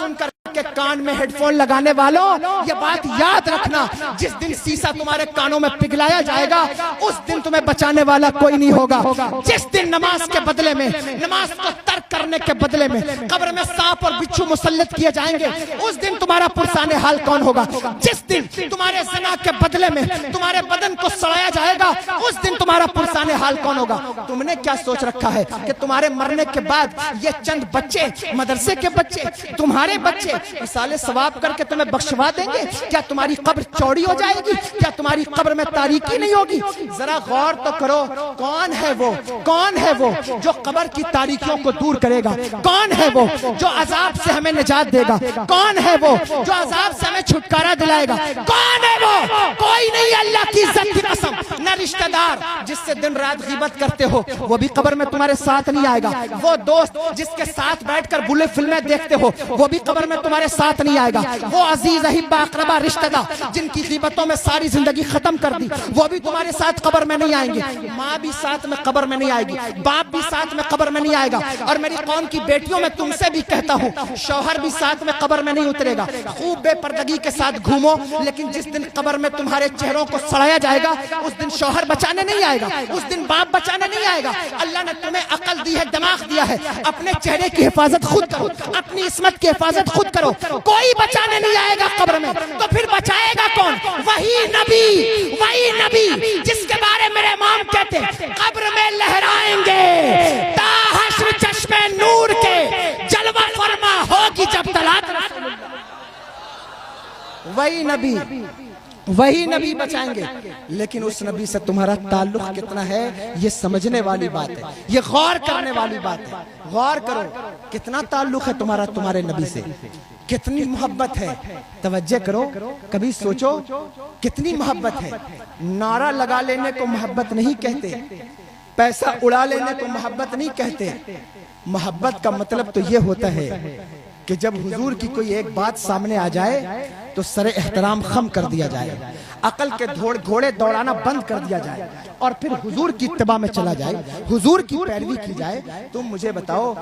سن کر کے کان میں ہیڈ فون لگانے والوں یہ بات یاد رکھنا، جس دن سیسا تمہارے کانوں میں پگھلایا جائے گا اس دن تمہیں بچانے والا کوئی نہیں ہوگا۔ جس دن نماز کے بدلے میں، نماز کو ترک کرنے کے بدلے میں قبر میں سانپ اور بچھو مسلط کیے جائیں گے اس دن تمہارا پرسان حال کون ہوگا؟ جس دن تمہارے زنا کے بدلے میں تمہارے بدن کو سڑایا جائے گا اس دن تمہارا پرسان حال کون ہوگا؟ تم نے کیا سوچ رکھا ہے کہ تمہارے مرنے کے بعد یہ چند بچے، مدرسے کے بچے، تمہارے بچے مثال ثواب کر کے تمہیں بخشوا دیں گے؟ کیا تمہاری قبر چوڑی ہو جائے گی؟ کیا تمہاری قبر میں تاریکی نہیں ہوگی؟ ذرا غور تو کرو، کون ہے وہ، کون ہے وہ جو قبر کی تاریکیوں کو دور کرے گا؟ کون ہے وہ جو عذاب سے ہمیں نجات دے گا؟ کون ہے وہ جو عذاب سے ہمیں چھٹکارا دلائے گا؟ کون ہے وہ؟ کوئی نہیں، اللہ کی عزت کی قسم، نہ رشتہ دار جس سے دن رات غیبت کرتے ہو وہ بھی قبر میں تمہارے ساتھ نہیں آئے گا، وہ دوست جس کے ساتھ بیٹھ کر بلے فلمیں دیکھتے ہو وہ بھی قبر میں تمہارے ساتھ نہیں آئے گا، وہ عزیز احبہ اقربا رشتہ دار جن کی غیبتوں میں ساری زندگی ختم کر دی وہ بھی تمہارے ساتھ قبر میں نہیں آئیں گے، ماں بھی ساتھ میں قبر میں نہیں آئے گی، باپ بھی ساتھ میں قبر میں نہیں آئے گا، اور میری قوم کی بیٹیوں میں تم سے بھی کہتا ہوں شوہر بھی ساتھ میں قبر میں نہیں اترے گا۔ خوب بے پردگی کے ساتھ گھومو، لیکن جس دن قبر میں تمہارے چہروں کو سڑایا جائے گا اس دن شوہر بچانے نہیں آئے گا، اس دن باپ بچانے نہیں آئے گا۔ اللہ نے تمہیں عقل دی ہے، دماغ دیا ہے، اپنے چہرے کی حفاظت خود کرو، اپنی عصمت کی حفاظت خود کرو، کوئی بچانے نہیں آئے گا قبر میں، تو پھر بچائے گا کون؟ وہی نبی جس کے بارے میرے امام کہتے ہیں قبر میں لہرائیں گے تا حشر چشمے نور کے جلوہ فرما ہوگی جب طلعت رسول اللہ۔ وہی نبی بچائیں گے، لیکن اس نبی سے تمہارا تعلق کتنا ہے یہ سمجھنے والی بات ہے، یہ غور کرنے والی بات ہے۔ غور کرو کتنا تعلق ہے تمہارا تمہارے نبی سے، کتنی محبت ہے، توجہ کرو، کبھی سوچو کتنی محبت ہے۔ نعرہ لگا لینے کو محبت نہیں کہتے، پیسہ اڑا لینے کو محبت نہیں کہتے، محبت کا مطلب تو یہ ہوتا ہے کہ جب حضور کی کوئی ایک بات سامنے آ جائے تو سر احترام خم کر دیا جائے، عقل کے گھوڑے دوڑانا بند کر دیا جائے، اور پھر حضور کی اتباع میں چلا جائے، حضور کی پیروی کی جائے۔ تم مجھے بتاؤ